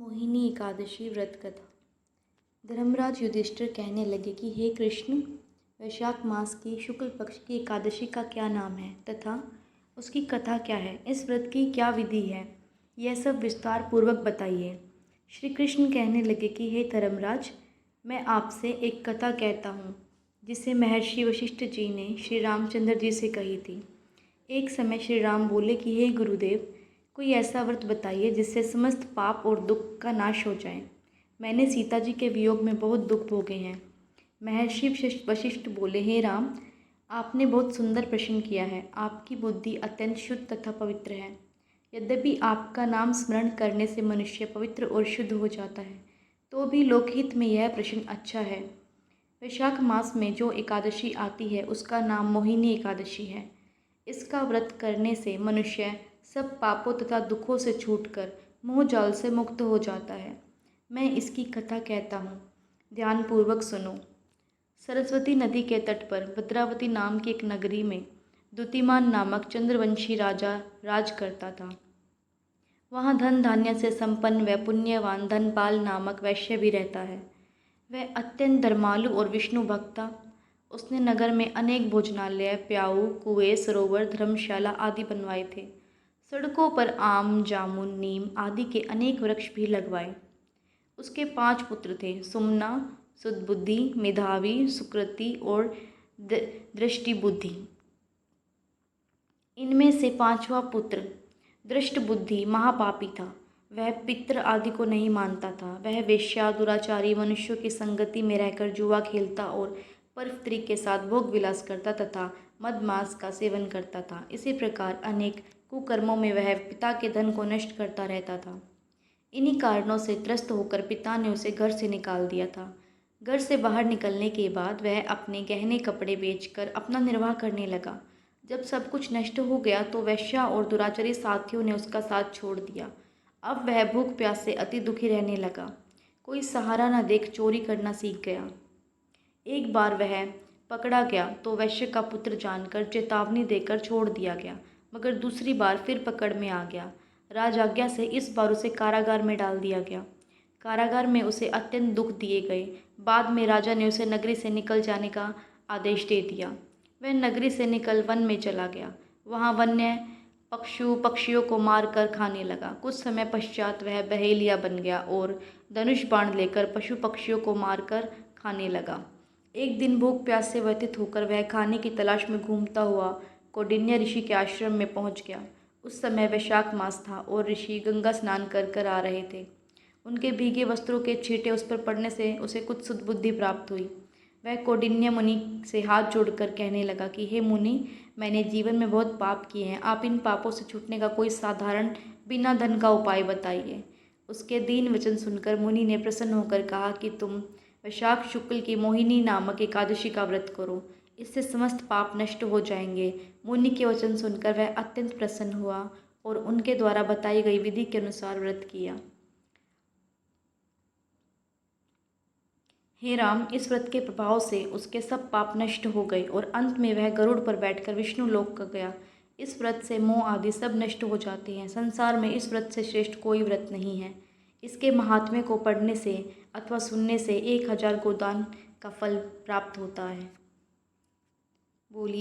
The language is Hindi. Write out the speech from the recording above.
मोहिनी एकादशी व्रत कथा। धर्मराज युधिष्ठिर कहने लगे कि हे कृष्ण, वैशाख मास की शुक्ल पक्ष की एकादशी का क्या नाम है तथा उसकी कथा क्या है, इस व्रत की क्या विधि है, यह सब विस्तार पूर्वक बताइए। श्री कृष्ण कहने लगे कि हे धर्मराज, मैं आपसे एक कथा कहता हूँ जिसे महर्षि वशिष्ठ जी ने श्री रामचंद्र जी से कही थी। एक समय श्री राम बोले कि हे गुरुदेव, कोई ऐसा व्रत बताइए जिससे समस्त पाप और दुख का नाश हो जाए। मैंने सीता जी के वियोग में बहुत दुख भोगे हैं। महर्षि वशिष्ठ बोले, हे राम, आपने बहुत सुंदर प्रश्न किया है। आपकी बुद्धि अत्यंत शुद्ध तथा पवित्र है। यद्यपि आपका नाम स्मरण करने से मनुष्य पवित्र और शुद्ध हो जाता है, तो भी लोकहित में यह प्रश्न अच्छा है। वैशाख मास में जो एकादशी आती है उसका नाम मोहिनी एकादशी है। इसका व्रत करने से मनुष्य सब पापों तथा दुखों से छूटकर मोह जाल से मुक्त हो जाता है। मैं इसकी कथा कहता हूँ, ध्यानपूर्वक सुनो। सरस्वती नदी के तट पर भद्रावती नाम की एक नगरी में द्युतिमान नामक चंद्रवंशी राजा राज करता था। वहाँ धन धान्य से संपन्न व पुण्यवान धनपाल नामक वैश्य भी रहता है। वह अत्यंत धर्मालु और विष्णु भक्त था। उसने नगर में अनेक भोजनालय, प्याऊ, कुएं, सरोवर, धर्मशाला आदि बनवाए थे। सड़कों पर आम, जामुन, नीम आदि के अनेक वृक्ष भी लगवाए। उसके 5 पुत्र थे, सुमना, सुदबुद्धि, मेधावी, सुकृति और दृष्टिबुद्धि। इनमें से 5वां पुत्र दृष्टबुद्धि महापापी था। वह पितृ आदि को नहीं मानता था। वह वेश्या, दुराचारी मनुष्यों की संगति में रहकर जुआ खेलता और परस्त्री के साथ भोग विलास करता तथा मद मांस का सेवन करता था। इसी प्रकार अनेक कुकर्मों में वह पिता के धन को नष्ट करता रहता था। इन्हीं कारणों से त्रस्त होकर पिता ने उसे घर से निकाल दिया था। घर से बाहर निकलने के बाद वह अपने गहने कपड़े बेचकर अपना निर्वाह करने लगा। जब सब कुछ नष्ट हो गया तो वेश्या और दुराचारी साथियों ने उसका साथ छोड़ दिया। अब वह भूख प्यास से अति दुखी रहने लगा। कोई सहारा न देख चोरी करना सीख गया। एक बार वह पकड़ा गया तो वैश्य का पुत्र जानकर चेतावनी देकर छोड़ दिया गया, मगर दूसरी बार फिर पकड़ में आ गया। राजाज्ञा से इस बार उसे कारागार में डाल दिया गया। कारागार में उसे अत्यंत दुख दिए गए। बाद में राजा ने उसे नगरी से निकल जाने का आदेश दे दिया। वह नगरी से निकल वन में चला गया। वहाँ वन्य पक्षियों को मारकर खाने लगा। कुछ समय पश्चात वह बहेलिया बन गया और धनुष बाण लेकर पशु पक्षियों को मारकर खाने लगा। एक दिन भूख प्यास से व्यथित होकर वह खाने की तलाश में घूमता हुआ कौंडिन्य ऋषि के आश्रम में पहुंच गया। उस समय वैशाख मास था और ऋषि गंगा स्नान कर आ रहे थे। उनके भीगे वस्त्रों के छींटे उस पर पड़ने से उसे कुछ सुदबुद्धि प्राप्त हुई। वह कौंडिन्य मुनि से हाथ जोड़कर कहने लगा कि हे मुनि, मैंने जीवन में बहुत पाप किए हैं। आप इन पापों से छूटने का कोई साधारण बिना धन का उपाय बताइए। उसके दीन वचन सुनकर मुनि ने प्रसन्न होकर कहा कि तुम वैशाख शुक्ल की मोहिनी नामक एकादशी का व्रत करो, इससे समस्त पाप नष्ट हो जाएंगे। मुनि के वचन सुनकर वह अत्यंत प्रसन्न हुआ और उनके द्वारा बताई गई विधि के अनुसार व्रत किया। हे राम, इस व्रत के प्रभाव से उसके सब पाप नष्ट हो गए और अंत में वह गरुड़ पर बैठकर विष्णु लोक का गया। इस व्रत से मोह आदि सब नष्ट हो जाते हैं। संसार में इस व्रत से श्रेष्ठ कोई व्रत नहीं है। इसके महात्म्य को पढ़ने से अथवा सुनने से 1000 गोदान का फल प्राप्त होता है। बोलिए।